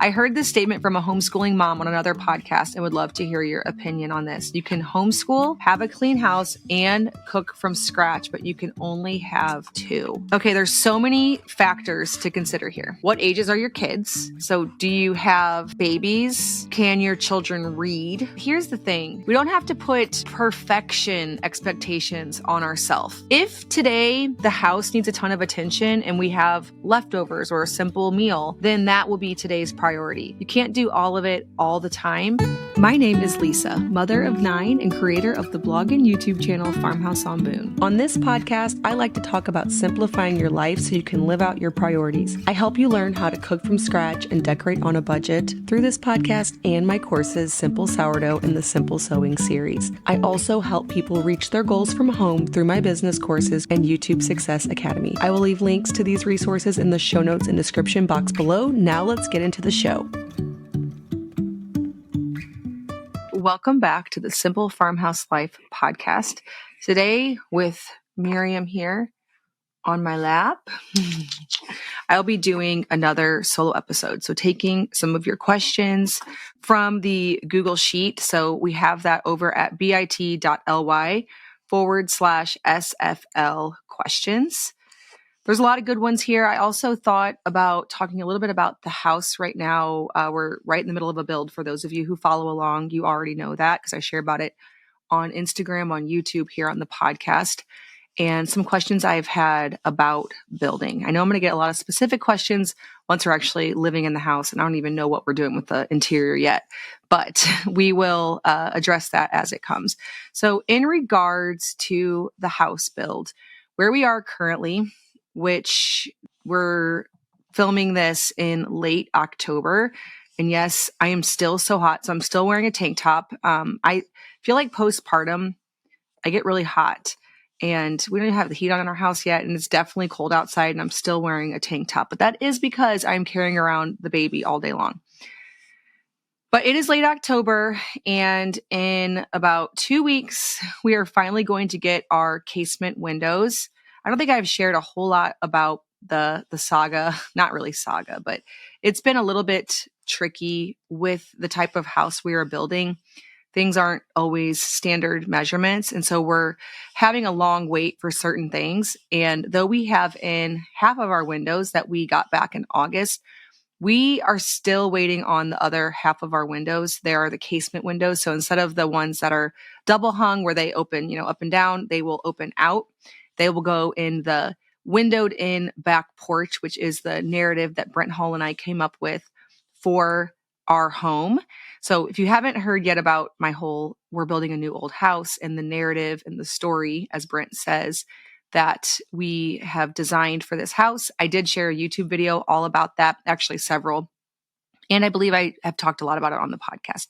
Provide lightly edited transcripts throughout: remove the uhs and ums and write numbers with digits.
I heard this statement from a homeschooling mom on another podcast and would love to hear your opinion on this. You can homeschool, have a clean house, and cook from scratch, but you can only have two. Okay, there's so many factors to consider here. What ages are your kids? So do you have babies? Can your children read? Here's the thing. We don't have to put perfection expectations on ourselves. If today the house needs a ton of attention and we have leftovers or a simple meal, then that will be today's priority. You can't do all of it all the time. My name is Lisa, mother of 9 and creator of the blog and YouTube channel Farmhouse on Boone. On this podcast, I like to talk about simplifying your life so you can live out your priorities. I help you learn how to cook from scratch and decorate on a budget through this podcast and my courses, Simple Sourdough and the Simple Sewing series. I also help people reach their goals from home through my business courses and YouTube Success Academy. I will leave links to these resources in the show notes and description box below. Now let's get into the show. Welcome back to the Simple Farmhouse Life podcast. Today with Miriam here on my lap, I'll be doing another solo episode. So taking some of your questions from the Google Sheet. So we have that over at bit.ly/SFL questions. There's a lot of good ones here. I also thought about talking a little bit about the house right now. We're right in the middle of a build. For those of you who follow along, you already know that because I share about it on Instagram, on YouTube, here on the podcast, and some questions I've had about building. I know I'm going to get a lot of specific questions once we're actually living in the house, and I don't even know what we're doing with the interior yet, but we will address that as it comes. So in regards to the house build, where we are currently, which we're filming this in late October. And yes, I am still so hot. So I'm still wearing a tank top. I feel like postpartum, I get really hot and we don't even have the heat on in our house yet. And it's definitely cold outside and I'm still wearing a tank top, but that is because I'm carrying around the baby all day long. But it is late October, and in about 2 weeks, we are finally going to get our casement windows. I don't think I've shared a whole lot about the saga, not really saga, but it's been a little bit tricky with the type of house we are building. Things aren't always standard measurements. And so we're having a long wait for certain things. And though we have in half of our windows that we got back in August, we are still waiting on the other half of our windows. There are the casement windows. So instead of the ones that are double hung where they open, up and down, they will open out. They will go in the windowed in back porch, which is the narrative that Brent Hall and I came up with for our home. So if you haven't heard yet about my whole, we're building a new old house and the narrative and the story, as Brent says, that we have designed for this house, I did share a YouTube video all about that, actually several. And I believe I have talked a lot about it on the podcast.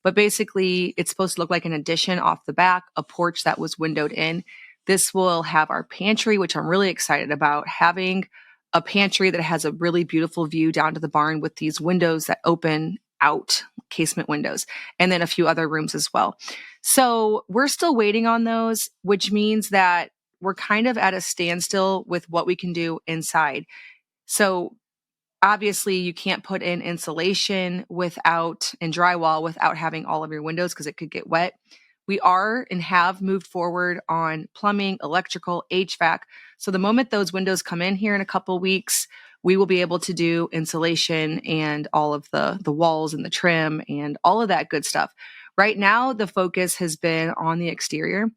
But basically, it's supposed to look like an addition off the back, a porch that was windowed in. This will have our pantry, which I'm really excited about, having a pantry that has a really beautiful view down to the barn with these windows that open out, casement windows, and then a few other rooms as well. So we're still waiting on those, which means that we're kind of at a standstill with what we can do inside. So obviously you can't put in insulation and drywall without having all of your windows because it could get wet. We are and have moved forward on plumbing, electrical, HVAC. So the moment those windows come in here in a couple weeks, we will be able to do insulation and all of the walls and the trim and all of that good stuff. Right now, the focus has been on the exterior.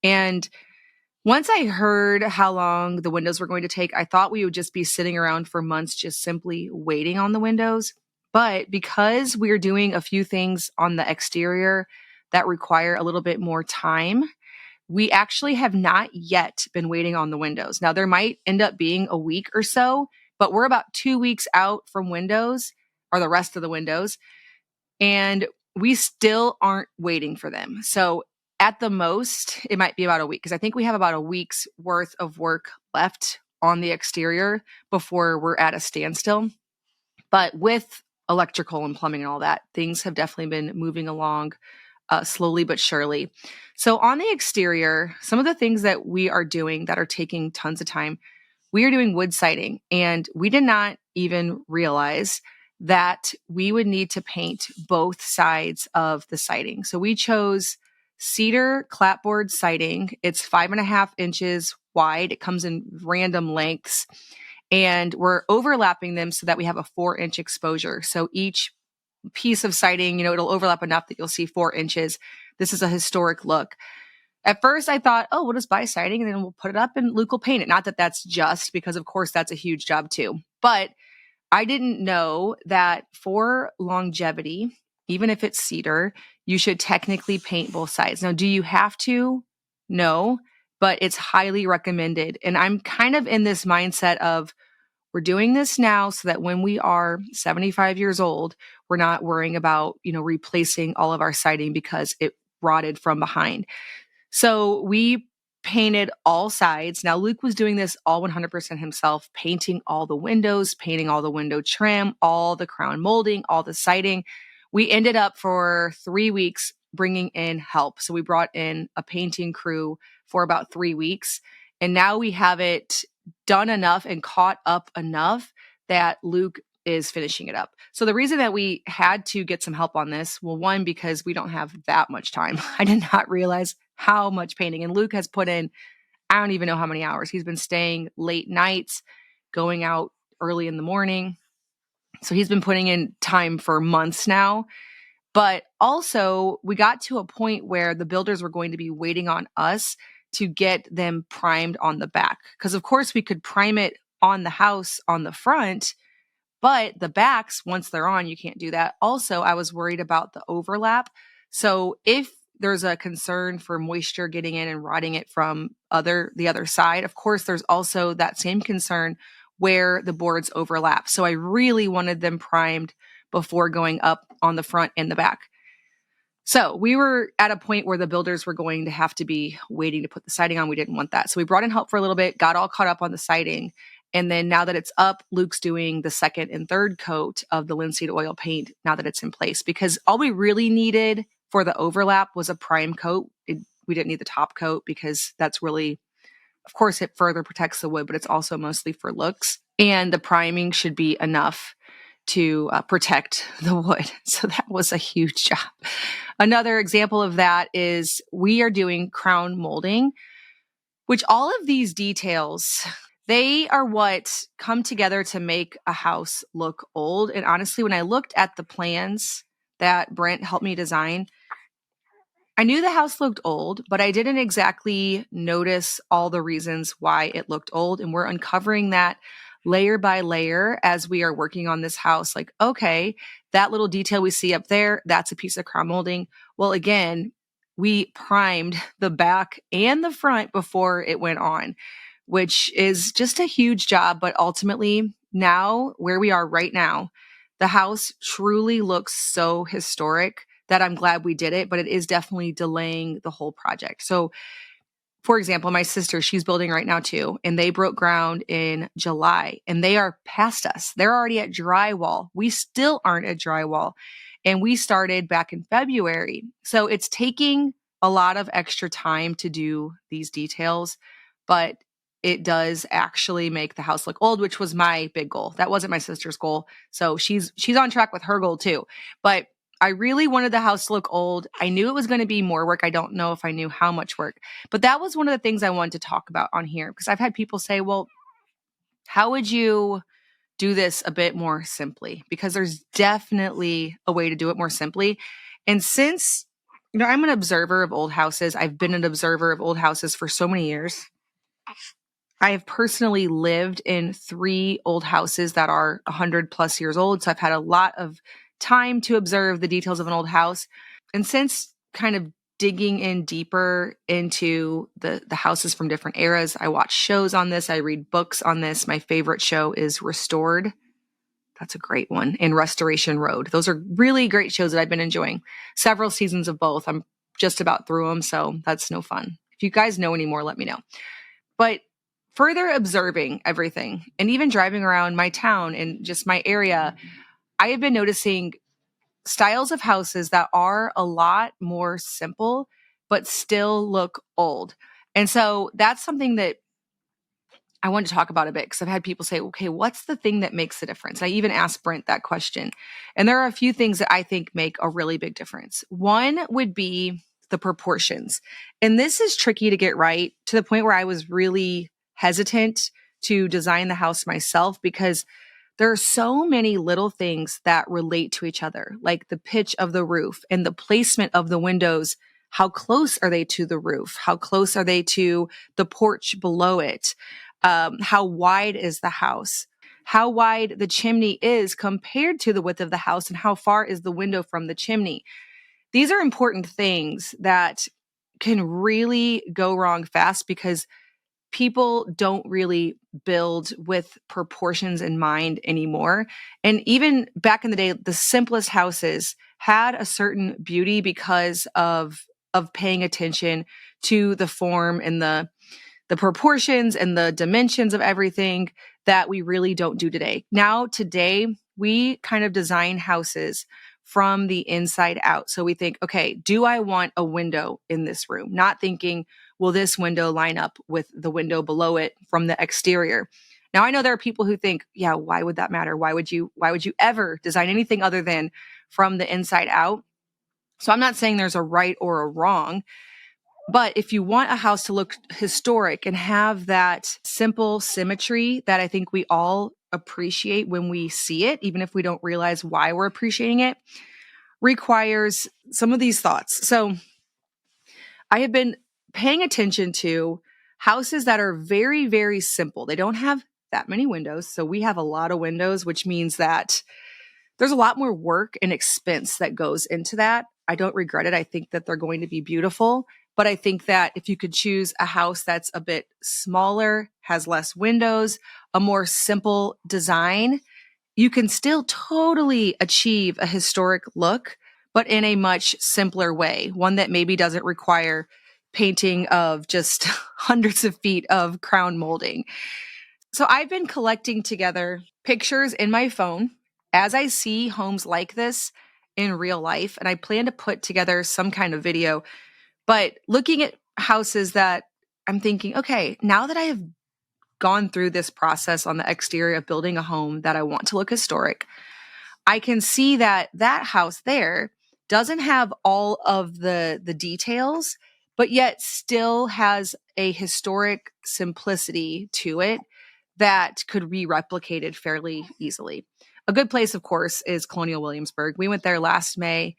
And once I heard how long the windows were going to take, I thought we would just be sitting around for months just simply waiting on the windows. But because we're doing a few things on the exterior that require a little bit more time, we actually have not yet been waiting on the windows. Now, there might end up being a week or so, but we're about 2 weeks out from windows, or the rest of the windows, and we still aren't waiting for them. So at the most, it might be about a week, because I think we have about a week's worth of work left on the exterior before we're at a standstill. But with electrical and plumbing and all that, things have definitely been moving along slowly but surely. So on the exterior, some of the things that we are doing that are taking tons of time, we are doing wood siding. And we did not even realize that we would need to paint both sides of the siding. So we chose cedar clapboard siding. It's 5.5 inches wide. It comes in random lengths, and we're overlapping them so that we have a 4-inch exposure. So each piece of siding, it'll overlap enough that you'll see 4 inches. This is a historic look. At first, I thought, oh, we'll just buy siding and then we'll put it up and Luke will paint it. Not that that's just, because of course that's a huge job too. But I didn't know that for longevity, even if it's cedar, you should technically paint both sides. Now, do you have to? No, but it's highly recommended. And I'm kind of in this mindset of, we're doing this now so that when we are 75 years old, we're not worrying about, replacing all of our siding because it rotted from behind. So we painted all sides. Now, Luke was doing this all 100% himself, painting all the windows, painting all the window trim, all the crown molding, all the siding. We ended up for 3 weeks bringing in help. So we brought in a painting crew for about 3 weeks. And now we have it done enough and caught up enough that Luke is finishing it up. So the reason that we had to get some help on this, well, one, because we don't have that much time. I did not realize how much painting. And Luke has put in, I don't even know how many hours. He's been staying late nights, going out early in the morning. So he's been putting in time for months now. But also, we got to a point where the builders were going to be waiting on us to get them primed on the back. Because of course we could prime it on the house on the front, but the backs, once they're on, you can't do that. Also, I was worried about the overlap. So if there's a concern for moisture getting in and rotting it from the other side, of course, there's also that same concern where the boards overlap. So I really wanted them primed before going up on the front and the back. So we were at a point where the builders were going to have to be waiting to put the siding on. We didn't want that. So we brought in help for a little bit, got all caught up on the siding. And then now that it's up, Luke's doing the second and third coat of the linseed oil paint now that it's in place, because all we really needed for the overlap was a prime coat. We didn't need the top coat because that's really, of course, it further protects the wood, but it's also mostly for looks. And the priming should be enough to protect the wood. So that was a huge job. Another example of that is we are doing crown molding, which all of these details, they are what come together to make a house look old. And honestly, when I looked at the plans that Brent helped me design, I knew the house looked old, but I didn't exactly notice all the reasons why it looked old. And we're uncovering that layer by layer as we are working on this house. Like, okay, that little detail we see up there, that's a piece of crown molding. Well, again, we primed the back and the front before it went on, which is just a huge job. But ultimately, now where we are right now, the house truly looks so historic that I'm glad we did it, but it is definitely delaying the whole project. So for example, my sister, she's building right now too, and they broke ground in July and they are past us. They're already at drywall. We still aren't at drywall. And we started back in February. So it's taking a lot of extra time to do these details, but it does actually make the house look old, which was my big goal. That wasn't my sister's goal. So she's on track with her goal too. But I really wanted the house to look old. I knew it was going to be more work. I don't know if I knew how much work, but that was one of the things I wanted to talk about on here, because I've had people say, well, how would you do this a bit more simply? Because there's definitely a way to do it more simply. And since, I'm an observer of old houses, I've been an observer of old houses for so many years. I have personally lived in 3 old houses that are 100 plus years old. So I've had a lot of time to observe the details of an old house. And since kind of digging in deeper into the houses from different eras, I watch shows on this. I read books on this. My favorite show is Restored. That's a great one. And Restoration Road. Those are really great shows that I've been enjoying. Several seasons of both. I'm just about through them, so that's no fun. If you guys know any more, let me know. But further observing everything and even driving around my town and just my area, I have been noticing styles of houses that are a lot more simple, but still look old. And so that's something that I wanted to talk about a bit because I've had people say, okay, what's the thing that makes the difference? I even asked Brent that question. And there are a few things that I think make a really big difference. One would be the proportions. And this is tricky to get right, to the point where I was really hesitant to design the house myself, because there are so many little things that relate to each other, like the pitch of the roof and the placement of the windows. How close are they to the roof? How close are they to the porch below it? How wide is the house? How wide the chimney is compared to the width of the house, and how far is the window from the chimney? These are important things that can really go wrong fast because people don't really build with proportions in mind anymore. And even back in the day, the simplest houses had a certain beauty because of paying attention to the form and the proportions and the dimensions of everything that we really don't do today. Now, today, we kind of design houses from the inside out. So we think, okay, do I want a window in this room? Not thinking, will this window line up with the window below it from the exterior? Now, I know there are people who think, yeah, why would that matter? Why would you ever design anything other than from the inside out? So I'm not saying there's a right or a wrong. But if you want a house to look historic and have that simple symmetry that I think we all appreciate when we see it, even if we don't realize why we're appreciating it, requires some of these thoughts. So I have been paying attention to houses that are very, very simple. They don't have that many windows. So we have a lot of windows, which means that there's a lot more work and expense that goes into that. I don't regret it. I think that they're going to be beautiful. But I think that if you could choose a house that's a bit smaller, has less windows, a more simple design, you can still totally achieve a historic look, but in a much simpler way, one that maybe doesn't require painting of just hundreds of feet of crown molding. So I've been collecting together pictures in my phone as I see homes like this in real life, and I plan to put together some kind of video. But looking at houses that I'm thinking, okay, now that I have gone through this process on the exterior of building a home that I want to look historic, I can see that that house there doesn't have all of the details, but yet still has a historic simplicity to it that could be replicated fairly easily. A good place, of course, is Colonial Williamsburg. We went there last May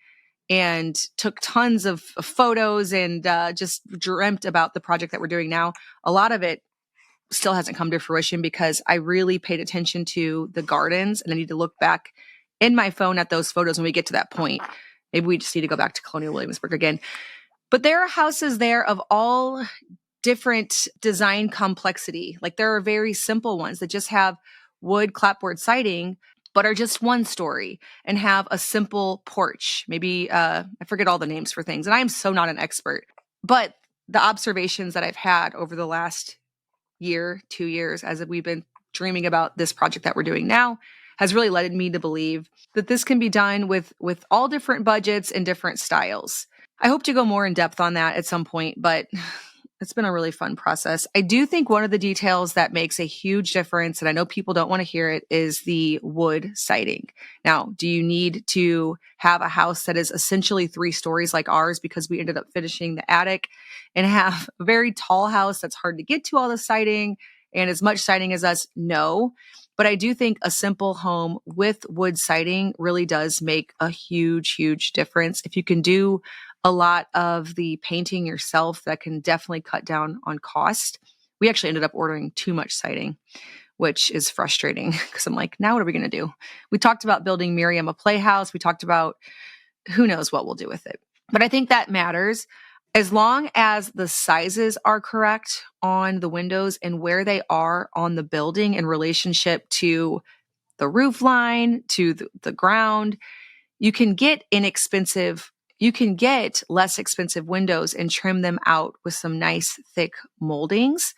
and took tons of photos and just dreamt about the project that we're doing now. A lot of it still hasn't come to fruition because I really paid attention to the gardens, and I need to look back in my phone at those photos when we get to that point. Maybe we just need to go back to Colonial Williamsburg again. But there are houses there of all different design complexity. Like there are very simple ones that just have wood clapboard siding, but are just one story and have a simple porch. Maybe, I forget all the names for things, and I am so not an expert. But the observations that I've had over the last year, 2 years, as we've been dreaming about this project that we're doing now, has really led me to believe that this can be done with all different budgets and different styles. I hope to go more in depth on that at some point, but it's been a really fun process. I do think one of the details that makes a huge difference, and I know people don't want to hear it, is the wood siding. Now, do you need to have a house that is essentially 3 stories like ours because we ended up finishing the attic, and have a very tall house that's hard to get to all the siding and as much siding as us? No. But I do think a simple home with wood siding really does make a huge, huge difference. If you can do a lot of the painting yourself, that can definitely cut down on cost. We actually ended up ordering too much siding, which is frustrating because I'm like, now what are we going to do? We talked about building Miriam a playhouse. We talked about who knows what we'll do with it. But I think that matters. As long as the sizes are correct on the windows and where they are on the building in relationship to the roof line, to the ground, you can get less expensive windows and trim them out with some nice thick moldings.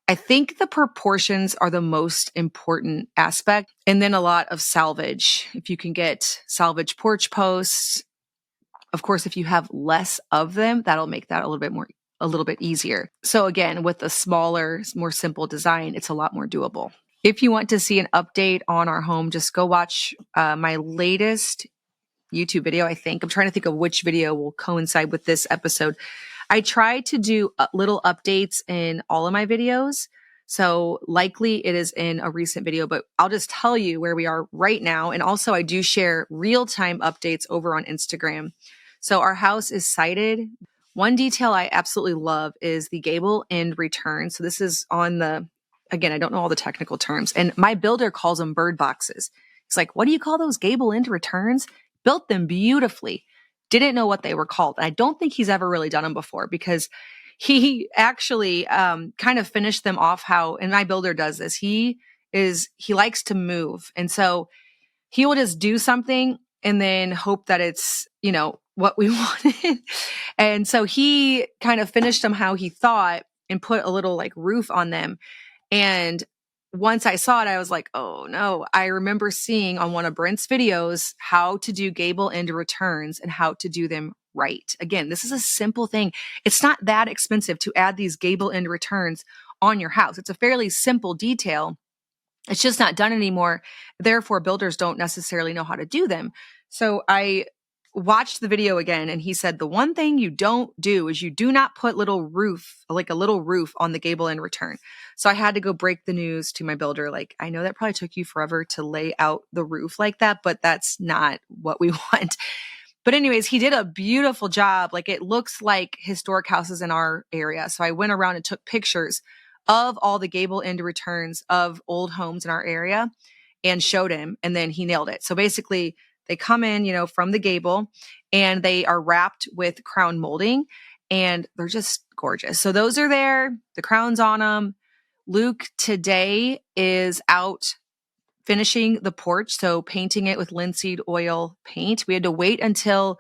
I think the proportions are the most important aspect. And then a lot of salvage. If you can get salvage porch posts, of course, if you have less of them, that'll make that a little bit more a little bit easier. So again, with a smaller, more simple design, it's a lot more doable. If you want to see an update on our home, just go watch my latest YouTube video, I think. I'm trying to think of which video will coincide with this episode. I try to do little updates in all of my videos. So likely it is in a recent video, but I'll just tell you where we are right now. And also I do share real-time updates over on Instagram. So our house is sited. One detail I absolutely love is the gable end return. So this is on the, again, I don't know all the technical terms, and my builder calls them bird boxes. It's like, what do you call those gable end returns? Built them beautifully. Didn't know what they were called. And I don't think he's ever really done them before, because he actually kind of finished them off how, and my builder does this. He likes to move. And so he will just do something and then hope that it's, what we wanted. And so he kind of finished them how he thought and put a little like roof on them. And once I saw it, I was like, oh no. I remember seeing on one of Brent's videos how to do gable end returns and how to do them right. Again, this is a simple thing. It's not that expensive to add these gable end returns on your house. It's a fairly simple detail. It's just not done anymore. Therefore, builders don't necessarily know how to do them. So I watched the video again, and he said, the one thing you don't do is you do not put a little roof on the gable end return. So I had to go break the news to my builder. Like, I know that probably took you forever to lay out the roof like that, but that's not what we want. But anyways, he did a beautiful job. Like, it looks like historic houses in our area. So I went around and took pictures of all the gable end returns of old homes in our area and showed him, and then he nailed it. So basically, they come in, from the gable, and they are wrapped with crown molding, and they're just gorgeous. So those are there, the crown's on them. Luke today is out finishing the porch, so painting it with linseed oil paint. We had to wait until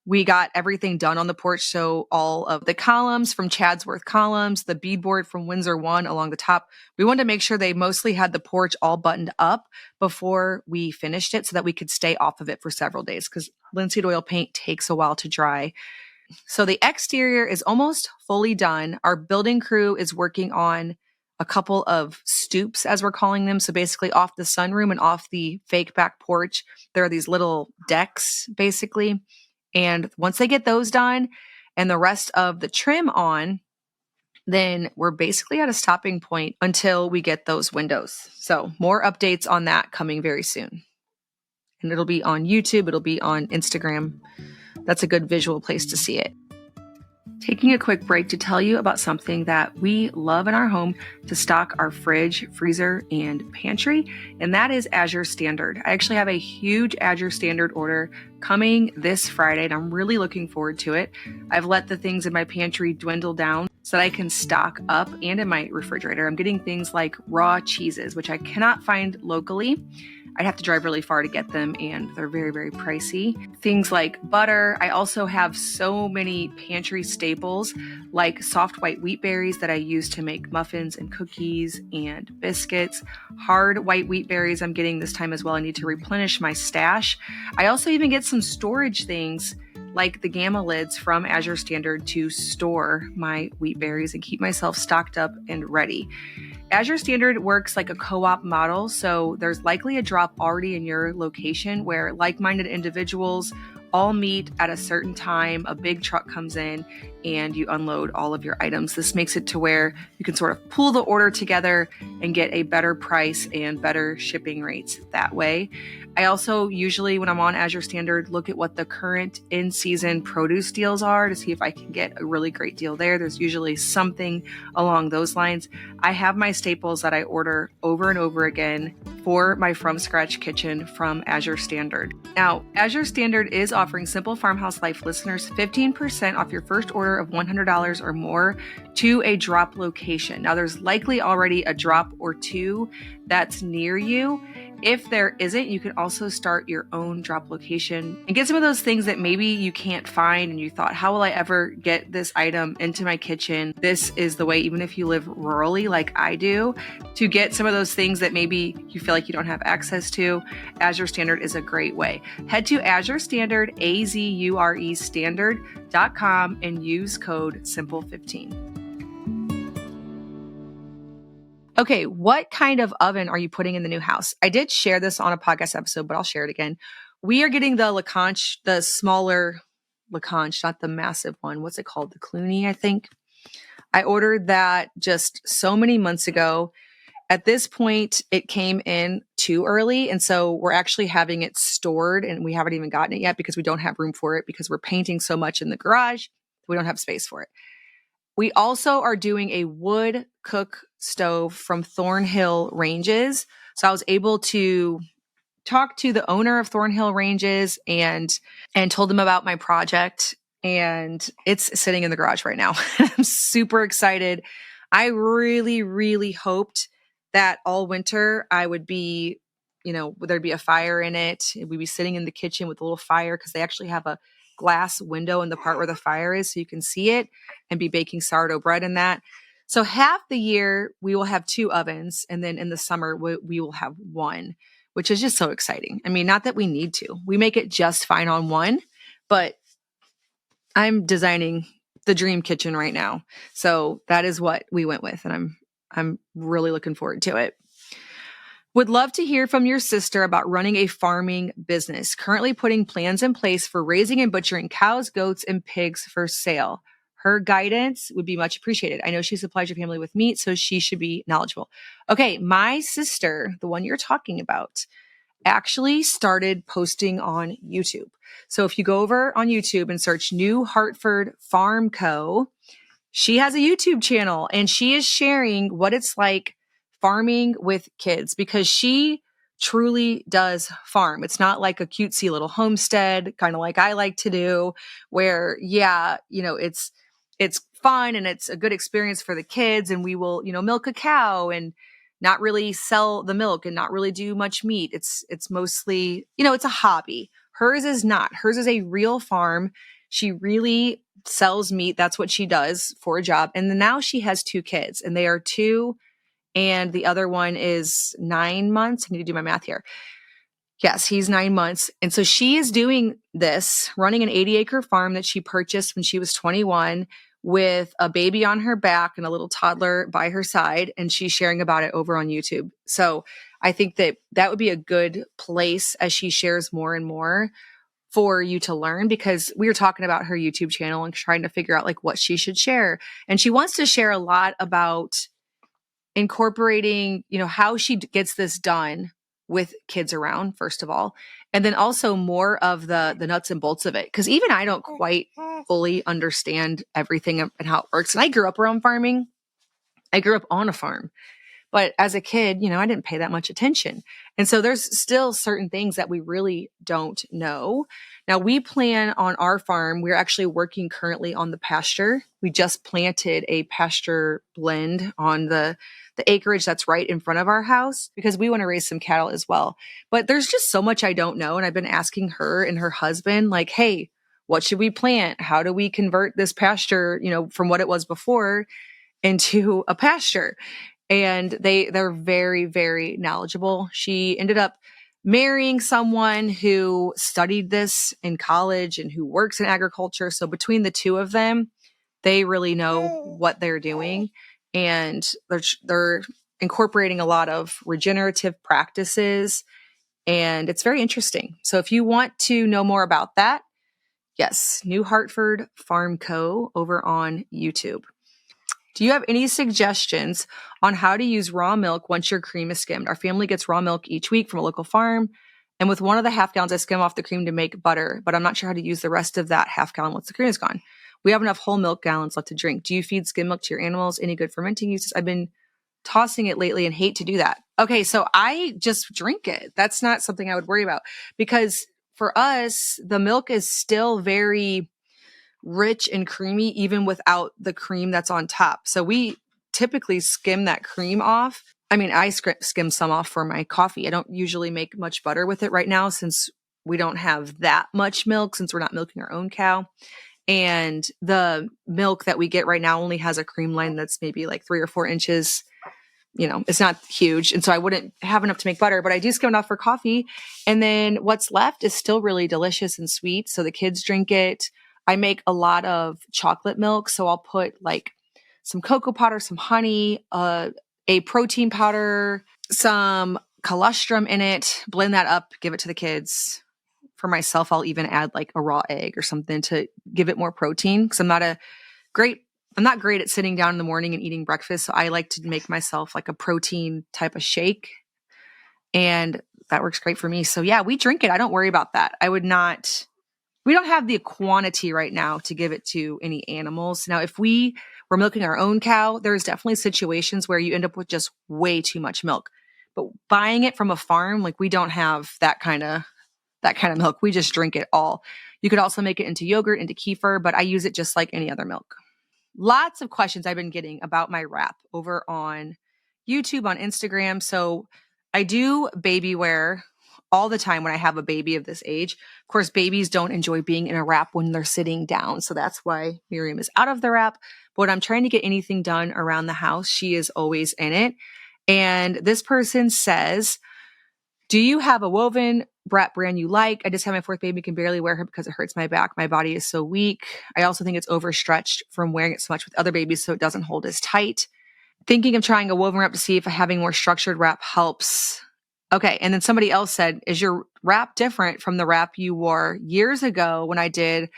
we got everything done on the porch. So all of the columns from Chadsworth Columns, the beadboard from Windsor One along the top, we wanted to make sure they mostly had the porch all buttoned up before we finished it so that we could stay off of it for several days, because linseed oil paint takes a while to dry. So the exterior is almost fully done. Our building crew is working on a couple of stoops, as we're calling them. So basically off the sunroom and off the fake back porch, there are these little decks basically. And once they get those done and the rest of the trim on, then we're basically at a stopping point until we get those windows. So more updates on that coming very soon. And it'll be on YouTube. It'll be on Instagram. That's a good visual place to see it. Taking a quick break to tell you about something that we love in our home to stock our fridge, freezer, and pantry, and that is Azure Standard. I actually have a huge Azure Standard order coming this Friday, and I'm really looking forward to it. I've let the things in my pantry dwindle down so that I can stock up, and in my refrigerator. I'm getting things like raw cheeses, which I cannot find locally. I'd have to drive really far to get them, and they're very, very pricey. Things like butter. I also have so many pantry staples like soft white wheat berries that I use to make muffins and cookies and biscuits. Hard white wheat berries I'm getting this time as well. I need to replenish my stash. I also even get some storage things like the Gamma lids from Azure Standard to store my wheat berries and keep myself stocked up and ready. Azure Standard works like a co-op model, so there's likely a drop already in your location where like-minded individuals all meet at a certain time. A big truck comes in and you unload all of your items. This makes it to where you can sort of pool the order together and get a better price and better shipping rates that way. I also usually, when I'm on Azure Standard, look at what the current in-season produce deals are to see if I can get a really great deal there. There's usually something along those lines. I have my staples that I order over and over again for my from scratch kitchen from Azure Standard. Now, Azure Standard is offering Simple Farmhouse Life listeners 15% off your first order of $100 or more to a drop location. Now, there's likely already a drop or two that's near you. If there isn't, you can also start your own drop location and get some of those things that maybe you can't find and you thought, how will I ever get this item into my kitchen? This is the way, even if you live rurally like I do, to get some of those things that maybe you feel like you don't have access to. Azure Standard is a great way. Head to Azure Standard, AZURE standard.com and use code SIMPLE15. Okay, what kind of oven are you putting in the new house? I did share this on a podcast episode, but I'll share it again. We are getting the Lacanche, the smaller Lacanche, not the massive one. What's it called? The Cluny, I think. I ordered that just so many months ago. At this point, it came in too early. And so we're actually having it stored and we haven't even gotten it yet because we don't have room for it because we're painting so much in the garage. We don't have space for it. We also are doing a wood cook stove from Thornhill Ranges. So I was able to talk to the owner of Thornhill Ranges and told them about my project. And it's sitting in the garage right now. I'm super excited. I really, really hoped that all winter I would be, there'd be a fire in it. We'd be sitting in the kitchen with a little fire because they actually have a glass window in the part where the fire is so you can see it and be baking sourdough bread in that. So half the year we will have 2 ovens and then in the summer we will have 1, which is just so exciting. I mean, not that we need to. We make it just fine on 1, but I'm designing the dream kitchen right now. So that is what we went with and I'm really looking forward to it. Would love to hear from your sister about running a farming business, currently putting plans in place for raising and butchering cows, goats, and pigs for sale. Her guidance would be much appreciated. I know she supplies your family with meat, so she should be knowledgeable. Okay, my sister, the one you're talking about, actually started posting on YouTube. So if you go over on YouTube and search New Hartford Farm Co., she has a YouTube channel and she is sharing what it's like farming with kids because she truly does farm. It's not like a cutesy little homestead, kind of like I like to do, where, it's fun and it's a good experience for the kids. And we will, milk a cow and not really sell the milk and not really do much meat. It's mostly, it's a hobby. Hers is not. Hers is a real farm. She really sells meat. That's what she does for a job. And then now she has 2 kids and they are 2 and the other one is 9 months. I need to do my math here. Yes, he's 9 months. And so she is doing this, running an 80-acre farm that she purchased when she was 21 with a baby on her back and a little toddler by her side. And she's sharing about it over on YouTube. So I think that would be a good place as she shares more and more for you to learn, because we were talking about her YouTube channel and trying to figure out like what she should share. And she wants to share a lot about incorporating, how she gets this done with kids around, first of all, and then also more of the nuts and bolts of it. Because even I don't quite fully understand everything and how it works. And I grew up around farming. I grew up on a farm. But as a kid, I didn't pay that much attention. And so there's still certain things that we really don't know. Now, we plan on our farm. We're actually working currently on the pasture. We just planted a pasture blend on the acreage that's right in front of our house because we want to raise some cattle as well. But there's just so much I don't know. And I've been asking her and her husband, like, hey, what should we plant? How do we convert this pasture, from what it was before into a pasture? And they're very, very knowledgeable. She ended up marrying someone who studied this in college and who works in agriculture. So between the two of them, they really know what they're doing. And they're incorporating a lot of regenerative practices. And it's very interesting. So if you want to know more about that, yes, New Hartford Farm Co. over on YouTube. Do you have any suggestions on how to use raw milk once your cream is skimmed? Our family gets raw milk each week from a local farm. And with one of the half gallons, I skim off the cream to make butter, but I'm not sure how to use the rest of that half gallon once the cream is gone. We have enough whole milk gallons left to drink. Do you feed skim milk to your animals? Any good fermenting uses? I've been tossing it lately and hate to do that. Okay, so I just drink it. That's not something I would worry about because for us, the milk is still very rich and creamy even without the cream that's on top. So we typically skim that cream off I mean, I skim some off for my coffee. I don't usually make much butter with it right now since we don't have that much milk, since we're not milking our own cow. And the milk that we get right now only has a cream line that's maybe like 3 or 4 inches. It's not huge. And so I wouldn't have enough to make butter, but I do skim it off for coffee. And then what's left is still really delicious and sweet. So the kids drink it. I make a lot of chocolate milk. So I'll put like some cocoa powder, some honey, a protein powder, some colostrum in it, blend that up, give it to the kids. For myself, I'll even add like a raw egg or something to give it more protein because I'm not great at sitting down in the morning and eating breakfast. So I like to make myself like a protein type of shake. And that works great for me. So yeah, we drink it. I don't worry about that. We don't have the quantity right now to give it to any animals. Now, if we were milking our own cow, there's definitely situations where you end up with just way too much milk. But buying it from a farm, like we don't have that kind of milk. We just drink it all. You could also make it into yogurt, into kefir, but I use it just like any other milk. Lots of questions I've been getting about my wrap over on YouTube, on Instagram. So I do baby wear all the time when I have a baby of this age. Of course, babies don't enjoy being in a wrap when they're sitting down. So that's why Miriam is out of the wrap. But when I'm trying to get anything done around the house, she is always in it. And this person says, do you have a woven wrap brand you like? I just have my 4th baby, can barely wear her because it hurts my back. My body is so weak. I also think it's overstretched from wearing it so much with other babies, so it doesn't hold as tight. Thinking of trying a woven wrap to see if having more structured wrap helps. Okay, and then somebody else said, is your wrap different from the wrap you wore years ago when I did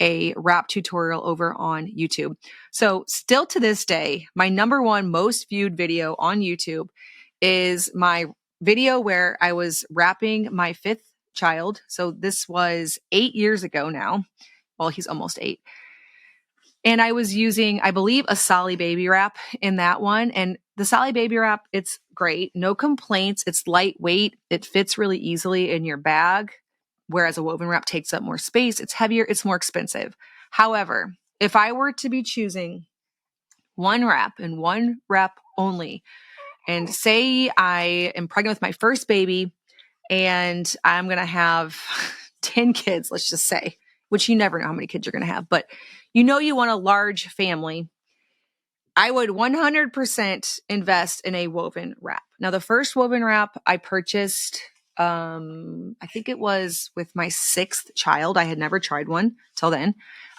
a wrap tutorial over on YouTube? So still to this day, my number one most viewed video on YouTube is my video where I was wrapping my 5th child. So this was 8 years ago now. Well, he's almost 8. And I was using, I believe, a Solly baby wrap in that one. And the Solly baby wrap, it's great. No complaints. It's lightweight. It fits really easily in your bag. Whereas a woven wrap takes up more space. It's heavier. It's more expensive. However, if I were to be choosing one wrap and one wrap only, and say I am pregnant with my first baby and I'm going to have 10 kids, let's just say, which you never know how many kids you're going to have, but you want a large family, I would 100% invest in a woven wrap. Now, the first woven wrap I purchased, I think it was with my 6th child. I had never tried one till then.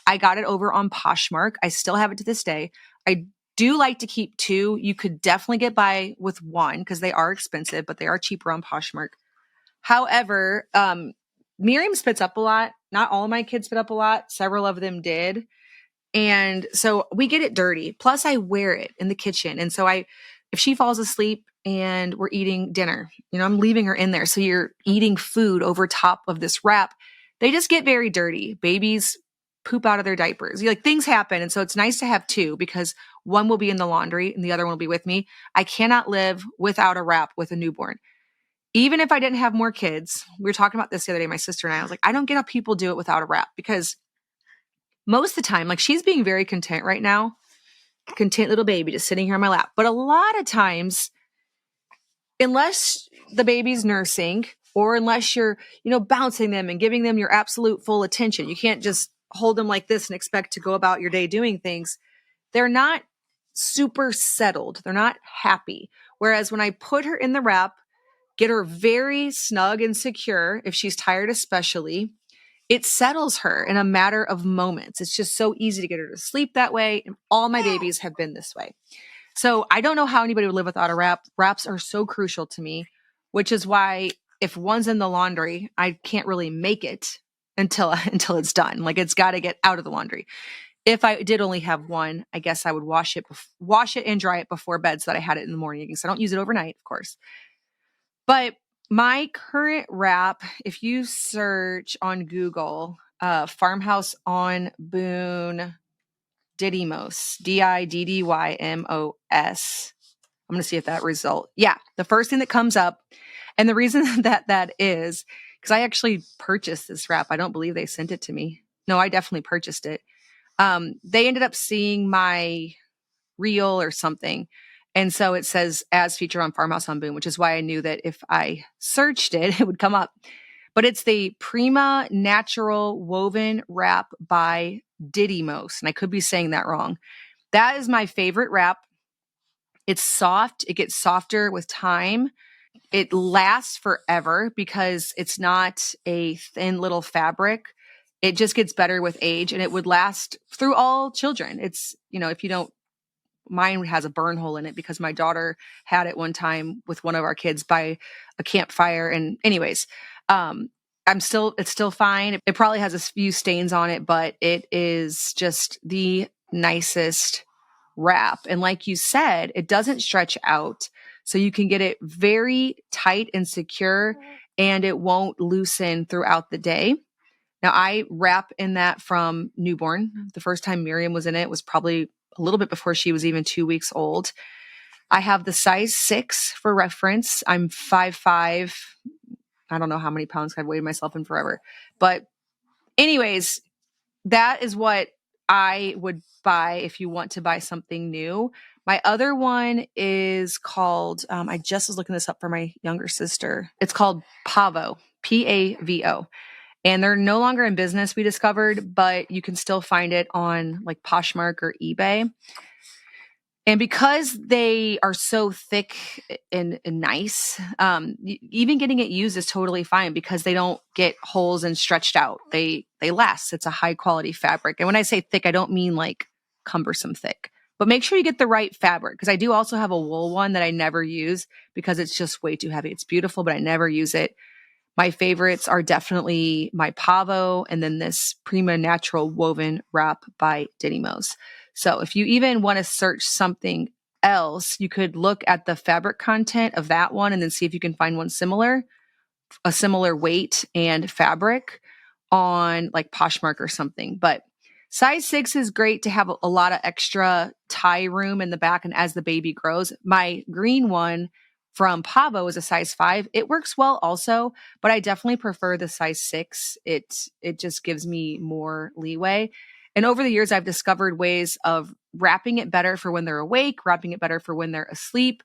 I got it over on Poshmark. I still have it to this day. I do like to keep 2. You could definitely get by with 1 because they are expensive, but they are cheaper on Poshmark. However, Miriam spits up a lot. Not all of my kids spit up a lot. Several of them did. And so we get it dirty. Plus I wear it in the kitchen. And so if she falls asleep and we're eating dinner, I'm leaving her in there. So you're eating food over top of this wrap. They just get very dirty. Babies poop out of their diapers. Things happen. And so it's nice to have 2 because one will be in the laundry and the other one will be with me. I cannot live without a wrap with a newborn. Even if I didn't have more kids, we were talking about this the other day, my sister and I was like, I don't get how people do it without a wrap because most of the time, she's being very content right now, content little baby just sitting here on my lap. But a lot of times, unless the baby's nursing or unless you're, bouncing them and giving them your absolute full attention, you can't just hold them like this and expect to go about your day doing things. They're not super settled. They're not happy. Whereas when I put her in the wrap, get her very snug and secure, if she's tired especially, it settles her in a matter of moments. It's just so easy to get her to sleep that way. And all my babies have been this way. So I don't know how anybody would live without a wrap. Wraps are so crucial to me, which is why if one's in the laundry, I can't really make it until it's done. It's got to get out of the laundry. If I did only have one, I guess I would wash it and dry it before bed so that I had it in the morning. So I don't use it overnight, of course. But my current wrap, if you search on Google, Farmhouse on Boone Didymos, Diddymos. I'm going to see if that result. Yeah, the first thing that comes up. And the reason that is because I actually purchased this wrap. I don't believe they sent it to me. No, I definitely purchased it. They ended up seeing my reel or something. And so it says as featured on Farmhouse on Boom, which is why I knew that if I searched it, it would come up. But it's the Prima Natural Woven Wrap by Didymos. And I could be saying that wrong. That is my favorite wrap. It's soft. It gets softer with time. It lasts forever because it's not a thin little fabric. It just gets better with age, and it would last through all children. It's, if you don't, mine has a burn hole in it because my daughter had it one time with one of our kids by a campfire. And anyways, it's still fine. It probably has a few stains on it, but it is just the nicest wrap. And like you said, it doesn't stretch out. So you can get it very tight and secure, and it won't loosen throughout the day. Now, I wrap in that from newborn. The first time Miriam was in it was probably a little bit before she was even 2 weeks old. I have the size 6 for reference. I'm 5'5". I don't know how many pounds I've weighed myself in forever. But anyways, that is what I would buy if you want to buy something new. My other one is called, I just was looking this up for my younger sister. It's called Pavo, Pavo. And they're no longer in business, we discovered, but you can still find it on like Poshmark or eBay. And because they are so thick and nice, even getting it used is totally fine because they don't get holes and stretched out. They last. It's a high quality fabric. And when I say thick, I don't mean like cumbersome thick. But make sure you get the right fabric, because I do also have a wool one that I never use because it's just way too heavy. It's beautiful, but I never use it. My favorites are definitely my Pavo and then this Prima Natural Woven Wrap by Didymos. So if you even want to search something else, you could look at the fabric content of that one and then see if you can find one similar, a similar weight and fabric on like Poshmark or something. But size 6 is great to have a lot of extra tie room in the back. And as the baby grows, my green one from Pavo is a size 5. It works well also, but I definitely prefer the size 6. It just gives me more leeway. And over the years, I've discovered ways of wrapping it better for when they're awake, wrapping it better for when they're asleep.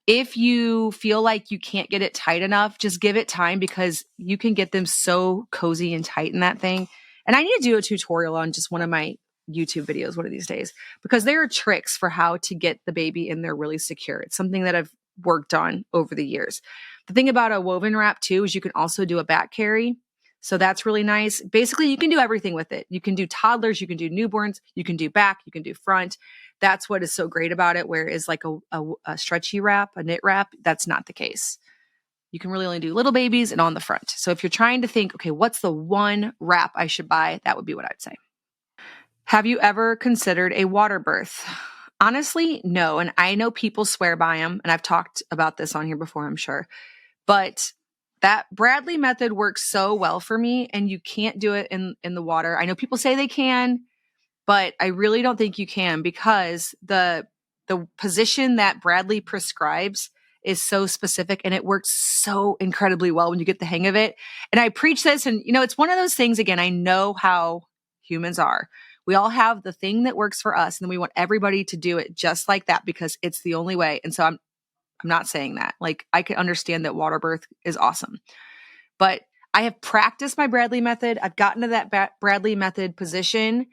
If you feel like you can't get it tight enough, just give it time because you can get them so cozy and tight in that thing. And I need to do a tutorial on just one of my YouTube videos one of these days, because there are tricks for how to get the baby in there really secure. It's something that I've worked on over the years. The thing about a woven wrap too is you can also do a back carry. So that's really nice. Basically, you can do everything with it. You can do toddlers, you can do newborns, you can do back, you can do front. That's what is so great about it. Whereas like a stretchy wrap, a knit wrap, that's not the case. You can really only do little babies and on the front. So if you're trying to think, okay, what's the one wrap I should buy? That would be what I'd say. Have you ever considered a water birth? Honestly, no. And I know people swear by them. And I've talked about this on here before, I'm sure. But that Bradley method works so well for me, and you can't do it in the water. I know people say they can, but I really don't think you can, because the position that Bradley prescribes is so specific, and it works so incredibly well when you get the hang of it. And I preach this, and it's one of those things, again, I know how humans are. We all have the thing that works for us, and then we want everybody to do it just like that because it's the only way. And so I'm not saying that. Like, I could understand that water birth is awesome, but I have practiced my Bradley method. I've gotten to that Bradley method position,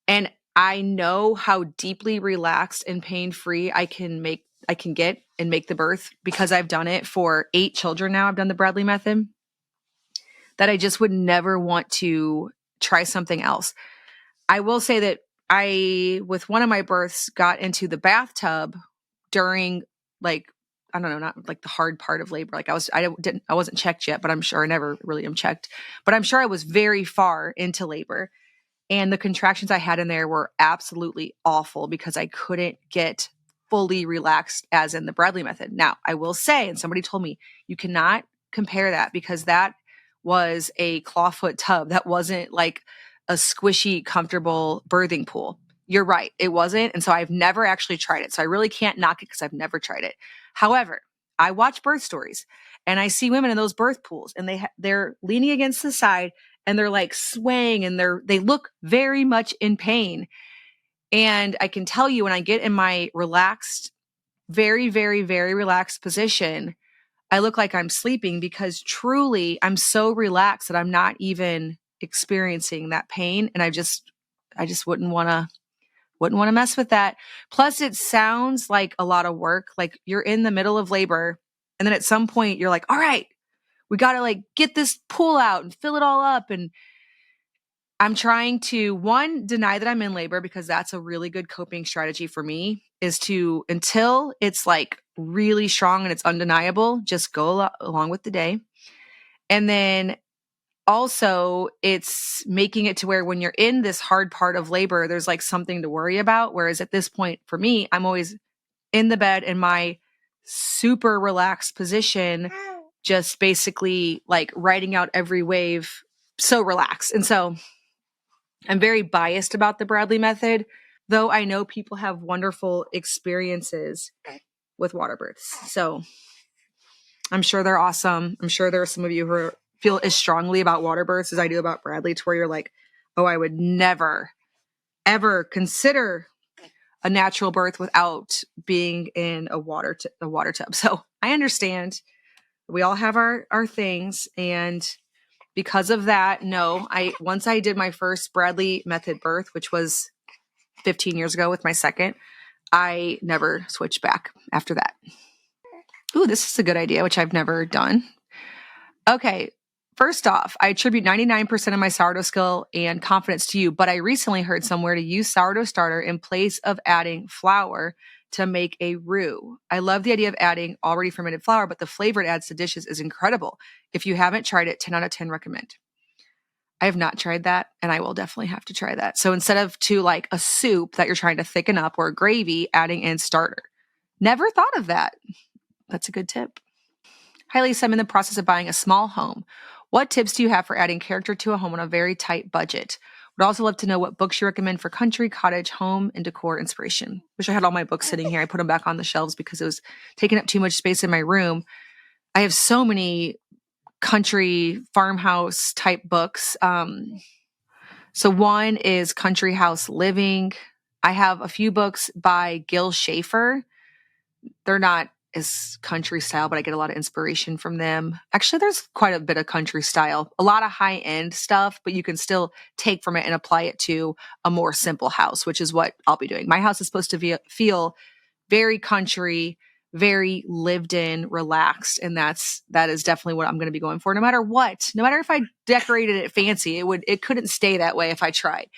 and I know how deeply relaxed and pain-free I can get and make the birth, because I've done it for 8 children now. I've done the Bradley method, that I just would never want to try something else. I will say that I, with one of my births, got into the bathtub during, like, I don't know, not like the hard part of labor. Like I wasn't checked yet, but I'm sure I never really am checked, but I'm sure I was very far into labor. And the contractions I had in there were absolutely awful because I couldn't get fully relaxed as in the Bradley method. Now, I will say, and somebody told me, you cannot compare that, because that was a clawfoot tub. That wasn't like a squishy, comfortable birthing pool. You're right. It wasn't. And so I've never actually tried it. So I really can't knock it because I've never tried it. However, I watch birth stories and I see women in those birth pools, and they're leaning against the side and they're like swaying, and they look very much in pain. And I can tell you when I get in my relaxed, very, very, very relaxed position, I look like I'm sleeping because truly I'm so relaxed that I'm not even experiencing that pain. And I just wouldn't want to mess with that. Plus it sounds like a lot of work. Like you're in the middle of labor and then at some point you're like, all right, we got to like get this pool out and fill it all up. And I'm trying to, one, deny that I'm in labor because that's a really good coping strategy for me, is to, until it's like really strong and it's undeniable, just go along with the day. And then also it's making it to where when you're in this hard part of labor, there's like something to worry about. Whereas at this point for me, I'm always in the bed in my super relaxed position, just basically like riding out every wave, so relaxed. And so I'm very biased about the Bradley method, though I know people have wonderful experiences with water births. So I'm sure they're awesome. I'm sure there are some of you who feel as strongly about water births as I do about Bradley, to where you're like, oh, I would never, ever consider a natural birth without being in a water tub. So I understand. We all have our things. And because of that, no, once I did my first Bradley method birth, which was 15 years ago with my second, I never switched back after that. Ooh, this is a good idea, which I've never done. Okay. First off, I attribute 99% of my sourdough skill and confidence to you, but I recently heard somewhere to use sourdough starter in place of adding flour to make a roux. I love the idea of adding already fermented flour, but the flavor it adds to dishes is incredible. If you haven't tried it, 10 out of 10 recommend. I have not tried that, and I will definitely have to try that. So instead of to like a soup that you're trying to thicken up or a gravy, adding in starter. Never thought of that. That's a good tip. Hi, Lisa. I'm in the process of buying a small home. What tips do you have for adding character to a home on a very tight budget? Would also love to know what books you recommend for country, cottage, home, and decor inspiration. Wish I had all my books sitting here. I put them back on the shelves because it was taking up too much space in my room. I have so many country farmhouse type books. So one is Country House Living. I have a few books by Gil Schaefer. They're not as country style, but I get a lot of inspiration from them. Actually, there's quite a bit of country style, a lot of high end stuff, but you can still take from it and apply it to a more simple house, which is what I'll be doing. My house is supposed to feel very country, very lived in, relaxed. And that is definitely what I'm going to be going for. No matter what, no matter if I decorated it fancy, it couldn't stay that way if I tried.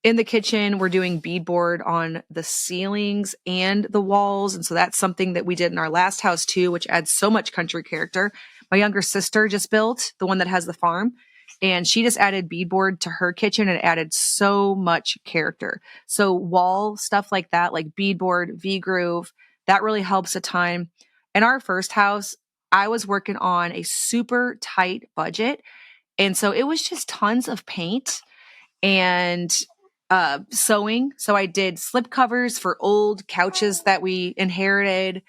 In the kitchen, we're doing beadboard on the ceilings and the walls. And so that's something that we did in our last house too, which adds so much country character. My younger sister just built the one that has the farm, and she just added beadboard to her kitchen and added so much character. So wall stuff like that, like beadboard, V-groove, that really helps a ton. In our first house, I was working on a super tight budget. And so it was just tons of paint and sewing. So I did slip covers for old couches that we inherited,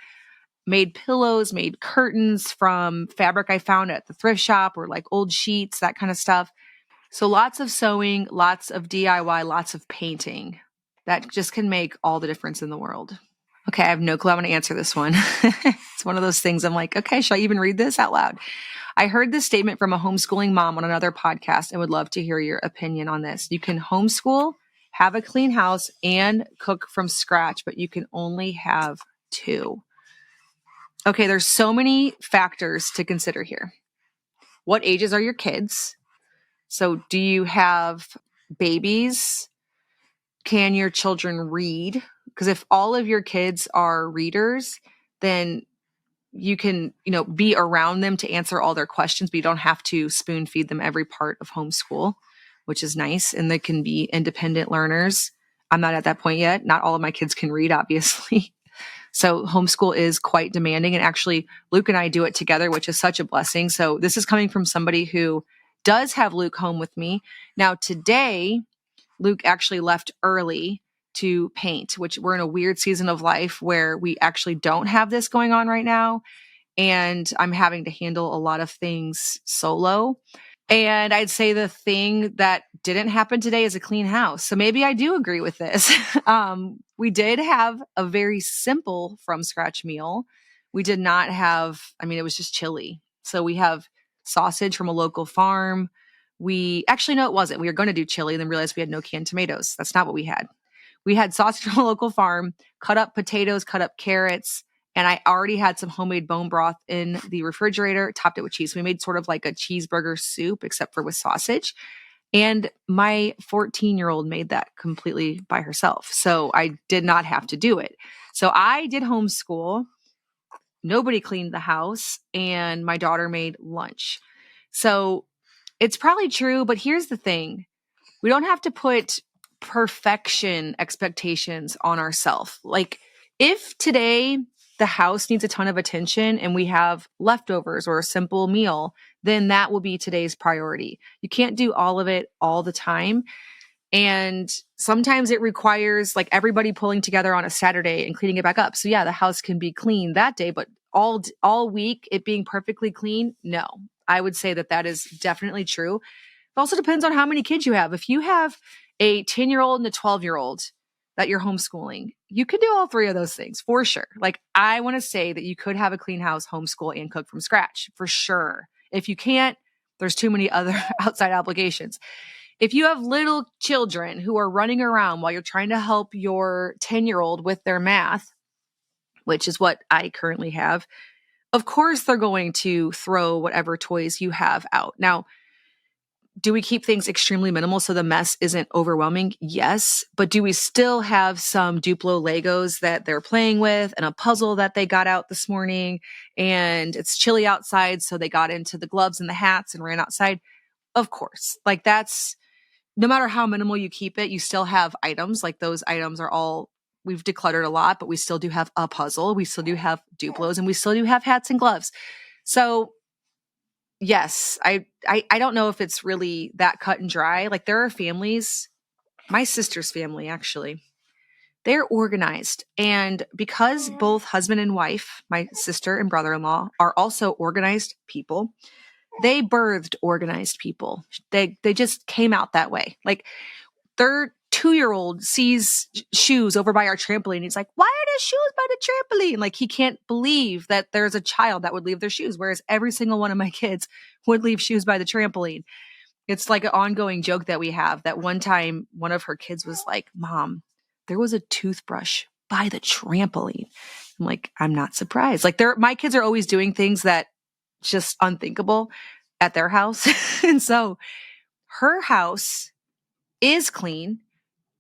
made pillows, made curtains from fabric I found at the thrift shop, or like old sheets, that kind of stuff. So lots of sewing, lots of DIY, lots of painting. That just can make all the difference in the world. Okay, I have no clue how I'm going to answer this one. It's one of those things I'm like, okay, should I even read this out loud? I heard this statement from a homeschooling mom on another podcast and would love to hear your opinion on this. You can homeschool, have a clean house, and cook from scratch, but you can only have two. Okay, there's so many factors to consider here. What ages are your kids? So do you have babies? Can your children read? Because if all of your kids are readers, then you can, be around them to answer all their questions, but you don't have to spoon feed them every part of homeschool, which is nice. And they can be independent learners. I'm not at that point yet. Not all of my kids can read, obviously. So homeschool is quite demanding. And actually, Luke and I do it together, which is such a blessing. So this is coming from somebody who does have Luke home with me. Now, today, Luke actually left early to paint, which we're in a weird season of life where we actually don't have this going on right now. And I'm having to handle a lot of things solo. And I'd say the thing that didn't happen today as a clean house. So maybe I do agree with this. We did have a very simple from scratch meal. We did not have, I mean, it was just chili. So we have sausage from a local farm. We actually, no, it wasn't. We were going to do chili and then realized we had no canned tomatoes. That's not what we had. We had sausage from a local farm, cut up potatoes, cut up carrots, and I already had some homemade bone broth in the refrigerator, topped it with cheese. We made sort of like a cheeseburger soup, except for with sausage. And my 14-year-old made that completely by herself. So I did not have to do it. So I did homeschool. Nobody cleaned the house, and my daughter made lunch. So it's probably true, but here's the thing. We don't have to put perfection expectations on ourselves. Like if today the house needs a ton of attention and we have leftovers or a simple meal, then that will be today's priority. You can't do all of it all the time. And sometimes it requires like everybody pulling together on a Saturday and cleaning it back up. So yeah, the house can be clean that day, but all week it being perfectly clean, no. I would say that is definitely true. It also depends on how many kids you have. If you have a 10-year-old and a 12-year-old that you're homeschooling, you can do all three of those things for sure. Like I want to say that you could have a clean house, homeschool, and cook from scratch for sure. If you can't, there's too many other outside obligations. If you have little children who are running around while you're trying to help your 10-year-old with their math, which is what I currently have, of course they're going to throw whatever toys you have out. Now, do we keep things extremely minimal so the mess isn't overwhelming? Yes. But do we still have some Duplo Legos that they're playing with and a puzzle that they got out this morning? And it's chilly outside, so they got into the gloves and the hats and ran outside? Of course. Like that's, no matter how minimal you keep it, you still have items. Like those items are all, we've decluttered a lot, but we still do have a puzzle. We still do have Duplos, and we still do have hats and gloves. So yes, I don't know if it's really that cut and dry. Like there are families, my sister's family actually, they're organized. And because both husband and wife, my sister and brother-in-law, are also organized people, they birthed organized people. They just came out that way. Like their 2-year-old sees shoes over by our trampoline. He's like, why are there shoes by the trampoline? Like he can't believe that there's a child that would leave their shoes, whereas every single one of my kids would leave shoes by the trampoline. It's like an ongoing joke that we have that one time one of her kids was like, Mom, there was a toothbrush by the trampoline. I'm like, I'm not surprised. Like my kids are always doing things that just unthinkable at their house. And so her house is clean.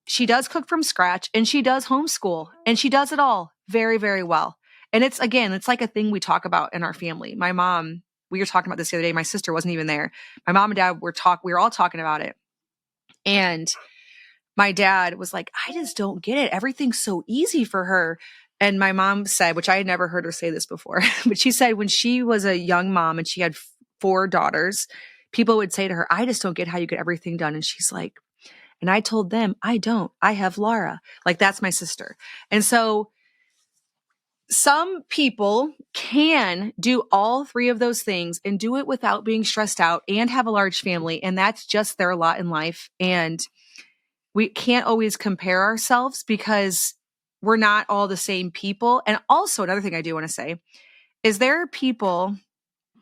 She does cook from scratch and she does homeschool and she does it all very, very well. And it's like a thing we talk about in our family. My mom, we were talking about this the other day. My sister wasn't even there. My mom and dad we were all talking about it. And my dad was like, I just don't get it. Everything's so easy for her. And my mom said, which I had never heard her say this before, but she said when she was a young mom and she had 4 daughters, people would say to her, I just don't get how you get everything done. And she's like, and I told them, I don't. I have Laura. Like, that's my sister. And so some people can do all 3 of those things and do it without being stressed out and have a large family. And that's just their lot in life. And we can't always compare ourselves because we're not all the same people. And also another thing I do want to say is there are people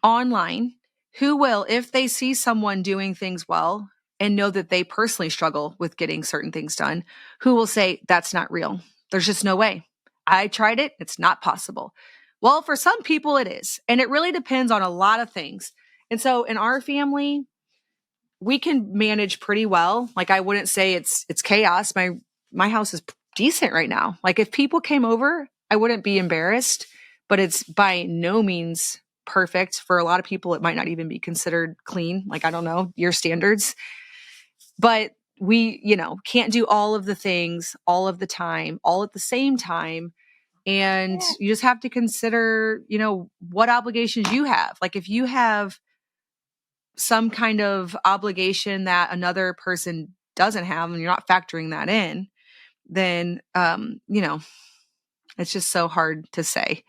online who will, if they see someone doing things well and know that they personally struggle with getting certain things done, who will say, that's not real. There's just no way. I tried it. It's not possible. Well, for some people it is. And it really depends on a lot of things. And so in our family, we can manage pretty well. Like I wouldn't say it's chaos. My house is decent right now. Like if people came over, I wouldn't be embarrassed, but it's by no means perfect. For a lot of people, it might not even be considered clean. Like, I don't know, your standards. But we, can't do all of the things all of the time, all at the same time. And you just have to consider, what obligations you have. Like if you have some kind of obligation that another person doesn't have and you're not factoring that in, then, it's just so hard to say.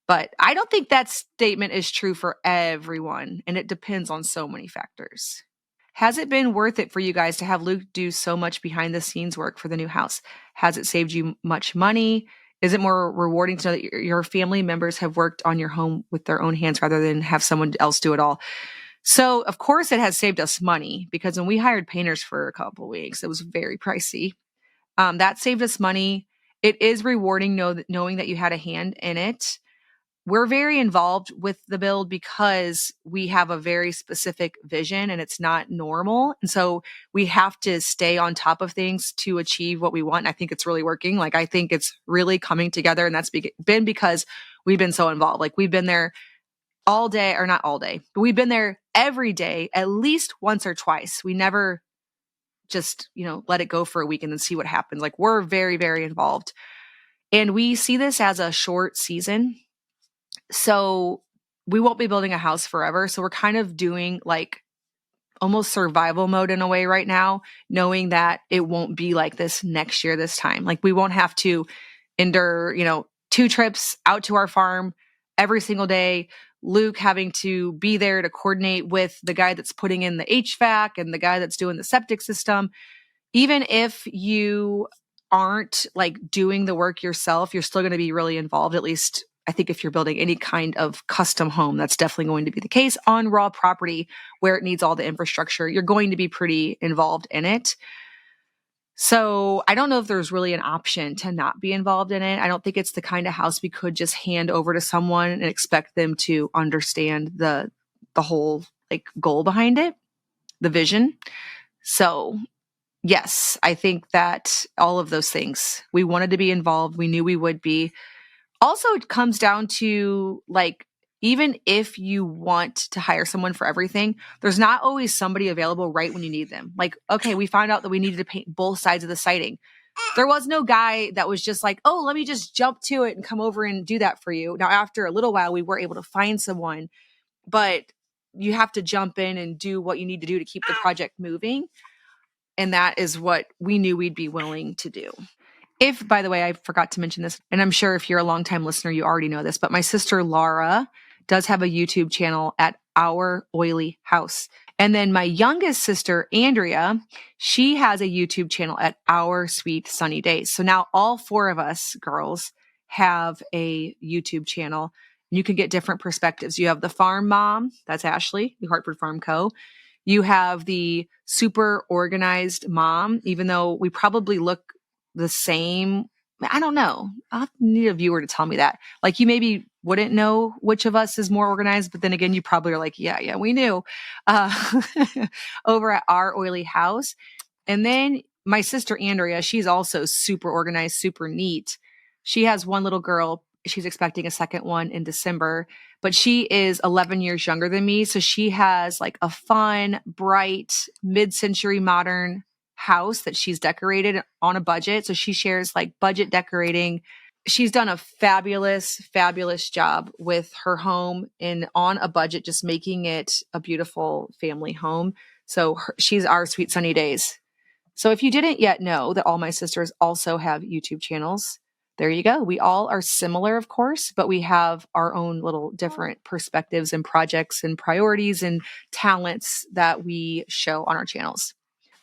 But I don't think that statement is true for everyone. And it depends on so many factors. Has it been worth it for you guys to have Luke do so much behind the scenes work for the new house? Has it saved you much money? Is it more rewarding to know that your family members have worked on your home with their own hands rather than have someone else do it all? So, of course, it has saved us money because when we hired painters for a couple of weeks, it was very pricey. That saved us money. It is rewarding knowing that you had a hand in it. We're very involved with the build because we have a very specific vision and it's not normal. And so we have to stay on top of things to achieve what we want. And I think it's really working. Like, I think it's really coming together, and that's been because we've been so involved. Like, we've been there all day, or not all day, but we've been there every day, at least once or twice. We never just, let it go for a week and then see what happens. Like, we're very, very involved. And we see this as a short season. So we won't be building a house forever. So we're kind of doing like almost survival mode in a way right now, knowing that it won't be like this next year, this time. Like, we won't have to endure, 2 trips out to our farm every single day. Luke having to be there to coordinate with the guy that's putting in the HVAC and the guy that's doing the septic system. Even if you aren't like doing the work yourself, you're still going to be really involved. At least I think if you're building any kind of custom home, that's definitely going to be the case on raw property where it needs all the infrastructure. You're going to be pretty involved in it. So I don't know if there's really an option to not be involved in it. I don't think it's the kind of house we could just hand over to someone and expect them to understand the whole like goal behind it, the vision. So yes, I think that all of those things, we wanted to be involved. We knew we would be. Also, it comes down to like, even if you want to hire someone for everything, there's not always somebody available right when you need them. Like, okay, we found out that we needed to paint both sides of the siding. There was no guy that was just like, oh, let me just jump to it and come over and do that for you. Now, after a little while, we were able to find someone, but you have to jump in and do what you need to do to keep the project moving. And that is what we knew we'd be willing to do. If, by the way, I forgot to mention this, and I'm sure if you're a longtime listener, you already know this, but my sister Laura does have a YouTube channel at Our Oily House. And then my youngest sister, Andrea, she has a YouTube channel at Our Sweet Sunny Days. So now all 4 of us girls have a YouTube channel. You can get different perspectives. You have the farm mom, that's Ashley, the Hartford Farm Co. You have the super organized mom, even though we probably look the same. I don't know. I'll need a viewer to tell me that. Like, you maybe wouldn't know which of us is more organized, but then again, you probably are like, yeah, we knew. Over at Our Oily House. And then my sister Andrea, she's also super organized, super neat. She has one little girl. She's expecting a second one in December, but she is 11 years younger than me. So she has like a fun, bright, mid-century modern house that she's decorated on a budget. So she shares like budget decorating. She's done a fabulous, fabulous job with her home and on a budget, just making it a beautiful family home. So she's Our Sweet Sunny Days. So if you didn't yet know that all my sisters also have YouTube channels, there you go. We all are similar, of course, but we have our own little different perspectives and projects and priorities and talents that we show on our channels.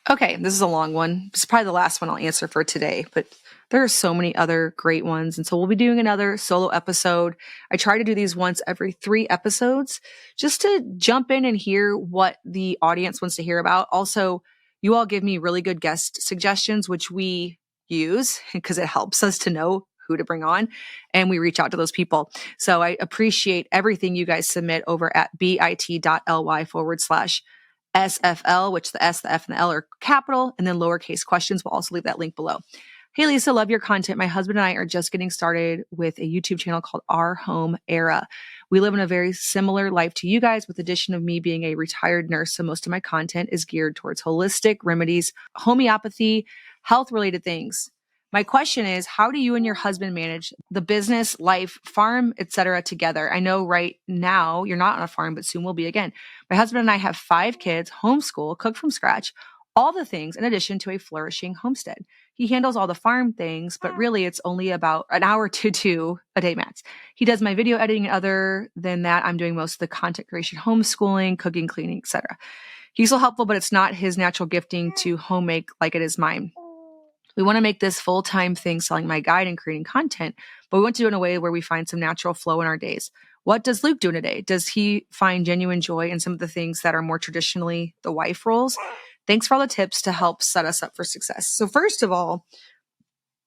Okay, this is a long one. This is probably the last one I'll answer for today, but there are so many other great ones. And so we'll be doing another solo episode. I try to do these once every 3 episodes just to jump in and hear what the audience wants to hear about. Also, you all give me really good guest suggestions, which we use because it helps us to know who to bring on, and we reach out to those people. So I appreciate everything you guys submit over at bit.ly/SFL, which the S, the F, and the L are capital, and then lowercase questions. We'll also leave that link below. Hey, Lisa, love your content. My husband and I are just getting started with a YouTube channel called Our Home Era. We live in a very similar life to you guys, with the addition of me being a retired nurse. So most of my content is geared towards holistic remedies, homeopathy, health-related things. My question is, how do you and your husband manage the business, life, farm, etc. together? I know right now you're not on a farm, but soon will be again. My husband and I have 5 kids, homeschool, cook from scratch, all the things in addition to a flourishing homestead. He handles all the farm things, but really it's only about an hour to 2 a day max. He does my video editing, and other than that, I'm doing most of the content creation, homeschooling, cooking, cleaning, etc. He's so helpful, but it's not his natural gifting to homemake like it is mine. We want to make this full-time thing, selling my guide and creating content, but we want to do it in a way where we find some natural flow in our days. What does Luke do in a day? Does he find genuine joy in some of the things that are more traditionally the wife roles? Thanks for all the tips to help set us up for success. So first of all,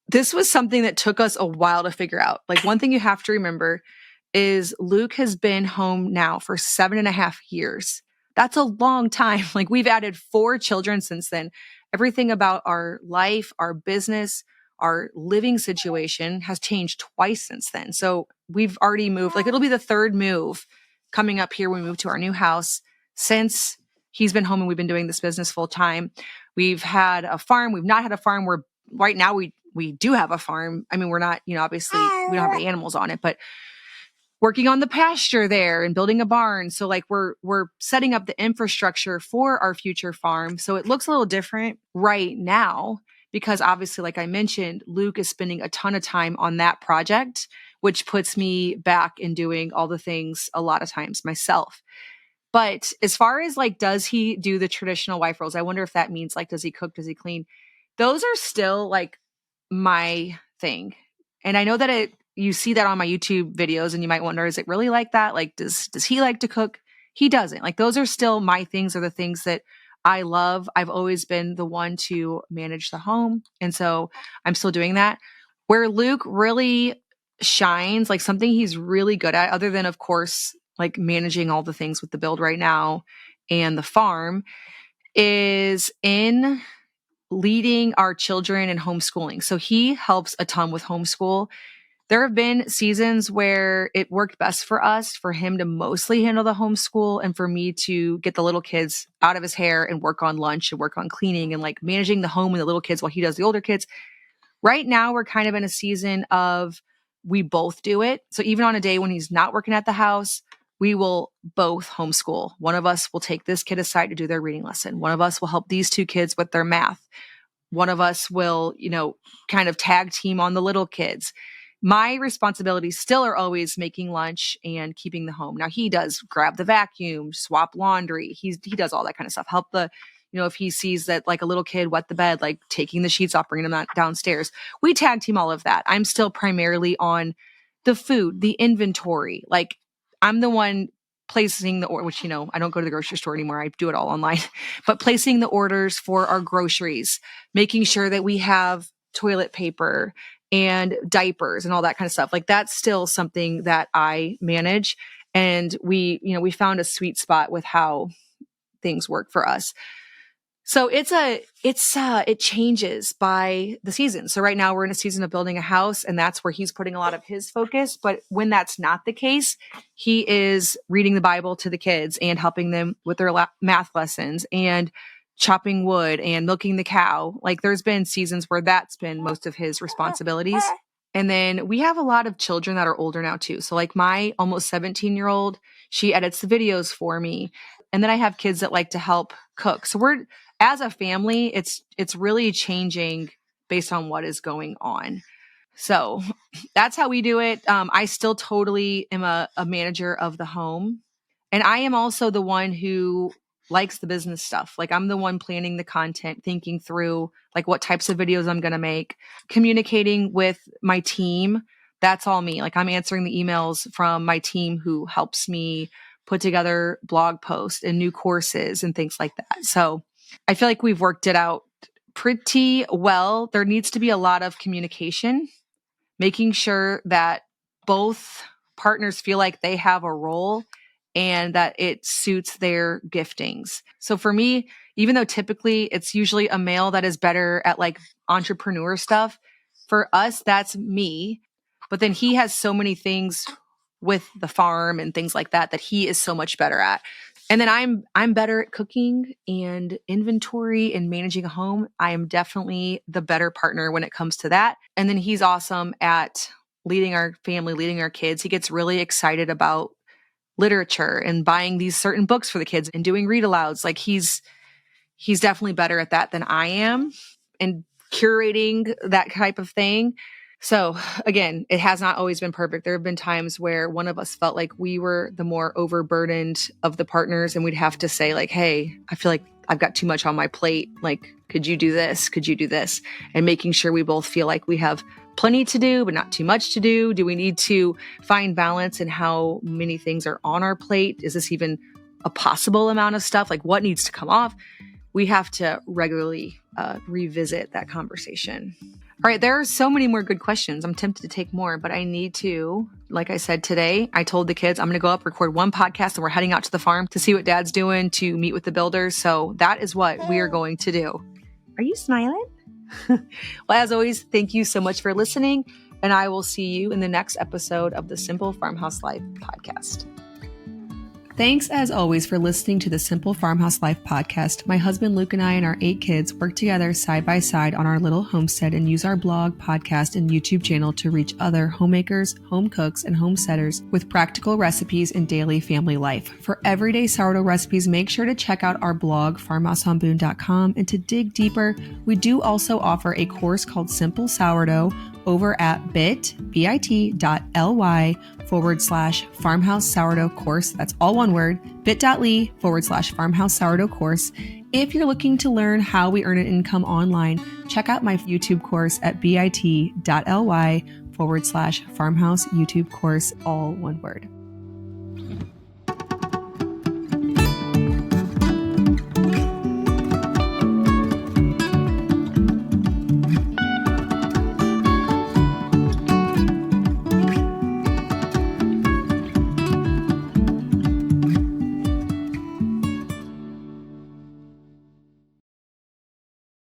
this was something that took us a while to figure out. Like, one thing you have to remember is Luke has been home now for 7.5 years. That's a long time. Like, we've added 4 children since then. Everything about our life, our business, our living situation has changed twice since then. So we've already moved. Like, it'll be the 3rd move coming up here when we move to our new house since he's been home and we've been doing this business full time. We've had a farm. We've not had a farm. We're right now we do have a farm. I mean, we're not, obviously we don't have any animals on it, but working on the pasture there and building a barn. So like we're setting up the infrastructure for our future farm. So it looks a little different right now because obviously, like I mentioned, Luke is spending a ton of time on that project, which puts me back in doing all the things a lot of times myself. But as far as like, does he do the traditional wife roles? I wonder if that means like, does he cook? Does he clean? Those are still like my thing. And I know that you see that on my YouTube videos and you might wonder, is it really like that? Like, does he like to cook? He doesn't. Like, those are still my things, are the things that I love. I've always been the one to manage the home. And so I'm still doing that. Where Luke really shines, like something he's really good at, other than, of course, like managing all the things with the build right now and the farm, is in leading our children in homeschooling. So he helps a ton with homeschool. There have been seasons where it worked best for us, for him to mostly handle the homeschool and for me to get the little kids out of his hair and work on lunch and work on cleaning and like managing the home and the little kids while he does the older kids. Right now, we're kind of in a season of we both do it. So even on a day when he's not working at the house, we will both homeschool. One of us will take this kid aside to do their reading lesson. One of us will help these 2 kids with their math. One of us will, kind of tag team on the little kids. My responsibilities still are always making lunch and keeping the home. Now he does grab the vacuum, swap laundry. He does all that kind of stuff. Help the, if he sees that like a little kid wet the bed, like taking the sheets off, bringing them downstairs. We tag team all of that. I'm still primarily on the food, the inventory. Like, I'm the one placing the order, which, I don't go to the grocery store anymore. I do it all online, but placing the orders for our groceries, making sure that we have toilet paper and diapers and all that kind of stuff. Like, that's still something that I manage. And we found a sweet spot with how things work for us. So it changes by the season. So right now we're in a season of building a house, and that's where he's putting a lot of his focus. But when that's not the case, he is reading the Bible to the kids and helping them with their math lessons and chopping wood and milking the cow. Like, there's been seasons where that's been most of his responsibilities. And then we have a lot of children that are older now too. So like my almost 17-year-old, she edits the videos for me. And then I have kids that like to help cook. So as a family, it's really changing based on what is going on. So that's how we do it. I still totally am a manager of the home. And I am also the one who likes the business stuff. Like, I'm the one planning the content, thinking through like what types of videos I'm going to make, communicating with my team. That's all me. Like, I'm answering the emails from my team who helps me put together blog posts and new courses and things like that. So I feel like we've worked it out pretty well. There needs to be a lot of communication, making sure that both partners feel like they have a role and that it suits their giftings. So for me, even though typically it's usually a male that is better at like entrepreneur stuff, for us, that's me. But then he has so many things with the farm and things like that he is so much better at. And then I'm better at cooking and inventory and managing a home. I am definitely the better partner when it comes to that. And then he's awesome at leading our family, leading our kids. He gets really excited about literature and buying these certain books for the kids and doing read alouds. Like, he's definitely better at that than I am, and curating that type of thing. So again, it has not always been perfect. There have been times where one of us felt like we were the more overburdened of the partners, and we'd have to say like, hey, I feel like I've got too much on my plate. Like, could you do this? Could you do this? And making sure we both feel like we have plenty to do, but not too much to do. Do we need to find balance in how many things are on our plate? Is this even a possible amount of stuff? Like, what needs to come off? We have to regularly revisit that conversation. All right, there are so many more good questions. I'm tempted to take more, but I need to, like I said today, I told the kids I'm going to go up, record one podcast, and we're heading out to the farm to see what Dad's doing, to meet with the builders. So that is what we are going to do. Are you smiling? Well, as always, thank you so much for listening, and I will see you in the next episode of the Simple Farmhouse Life podcast. Thanks, as always, for listening to the Simple Farmhouse Life podcast. My husband Luke and I and our 8 kids work together side by side on our little homestead and use our blog, podcast, and YouTube channel to reach other homemakers, home cooks, and homesteaders with practical recipes in daily family life. For everyday sourdough recipes, make sure to check out our blog, farmhousehomeboon.com. And to dig deeper, we do also offer a course called Simple Sourdough over at bit.ly/farmhouse sourdough course. That's all one word, bit.ly/farmhouse sourdough course. If you're looking to learn how we earn an income online, check out my YouTube course at bit.ly/farmhouse YouTube course, all one word.